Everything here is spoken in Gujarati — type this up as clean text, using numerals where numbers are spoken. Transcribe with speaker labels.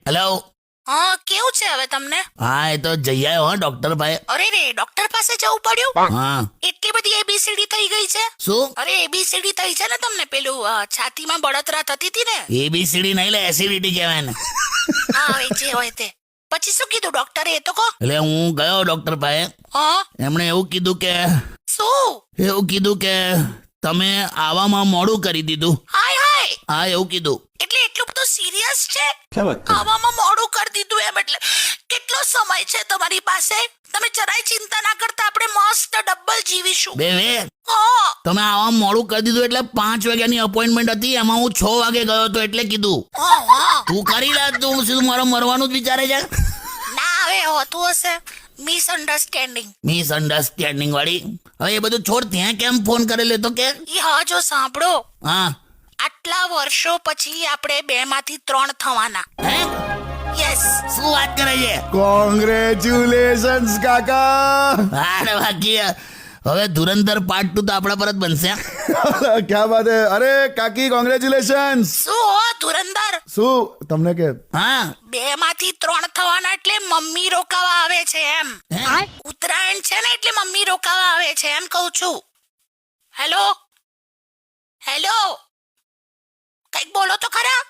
Speaker 1: હેલો.
Speaker 2: હા કેવું છે હવે તમને?
Speaker 1: હા એ તો જઈ આવ્યો હો ડોક્ટર ભાઈ.
Speaker 2: અરે રે ડોક્ટર પાસે જવું પડ્યું?
Speaker 1: હા.
Speaker 2: એટલી બધી એબીસીડી થઈ ગઈ છે?
Speaker 1: શું?
Speaker 2: અરે એબીસીડી થઈ છે ને તમને, પેલું છાતીમાં બળતરા થતી હતી ને.
Speaker 1: એબીસીડી નહીં લે, એસિડિટી કહેવાય ને.
Speaker 2: હા હવે જે હોય તે. પછી શું કીધું ડોક્ટરે એ તો કહો.
Speaker 1: એટલે હું ગયો ડોક્ટર પાસે.
Speaker 2: હા
Speaker 1: એમણે એવું કીધું કે
Speaker 2: શું?
Speaker 1: તમે આવવામાં મોડું કરી દીધું.
Speaker 2: હાય હાય,
Speaker 1: હા એવું કીધું.
Speaker 2: એટલે એટલું બધું સિરિયસ છે? આવામાં મોડું કરી દીધું એમ એટલે કેટલો સમય છે તમારી પાસે? તમે જરાય ચિંતા ના કરતા, આપણે મસ્ત ડબલ જીવીશું.
Speaker 1: બે
Speaker 2: હા
Speaker 1: તમે આવવામાં મોડું કરી દીધું એટલે 5 વાગ્યાની અપોઇન્ટમેન્ટ હતી, એમાં હું 6 વાગે ગયો હતો એટલે કીધું.
Speaker 2: હા હા.
Speaker 1: તું કરી લે, તું સીધું મારો મરવાનું જ વિચારે છે.
Speaker 2: ના હવે હોતું હશે મિસઅન્ડરસ્ટેન્ડિંગ.
Speaker 1: મિસઅન્ડરસ્ટેન્ડિંગ વાળી. હવે એ બધું છોડ, ત્યાં કેમ ફોન કરેલો તો કે.
Speaker 2: ઈ હા જો સાંભળો,
Speaker 1: હા.
Speaker 2: આટલા વર્ષો પછી આપણે 2 માંથી 3 થવાના.
Speaker 1: હે?
Speaker 2: યસ.
Speaker 1: શું વાત કરે છે?
Speaker 3: કોંગ્રેચ્યુલેશન્સ કાકા.
Speaker 1: અરે બાકી હવે ધુરંધર પાર્ટ 2 તો આપણા પર જ બનશે.
Speaker 3: ક્યાં વાત હે. અરે કાકી કોંગ્રેચ્યુલેશન્સ.
Speaker 2: શું હો ધુરંધર?
Speaker 3: શું તમને કે
Speaker 1: હા.
Speaker 2: 2 માંથી 3 થવાના એટલે મમ્મી રોકાવા આવે છે એમ.
Speaker 1: હે?
Speaker 2: ઉત્તરાયણ છે ને એટલે મમ્મી રોકાવા આવે છે એમ કહું છું. હેલો હેલો, કઈક બોલો તો ખરા.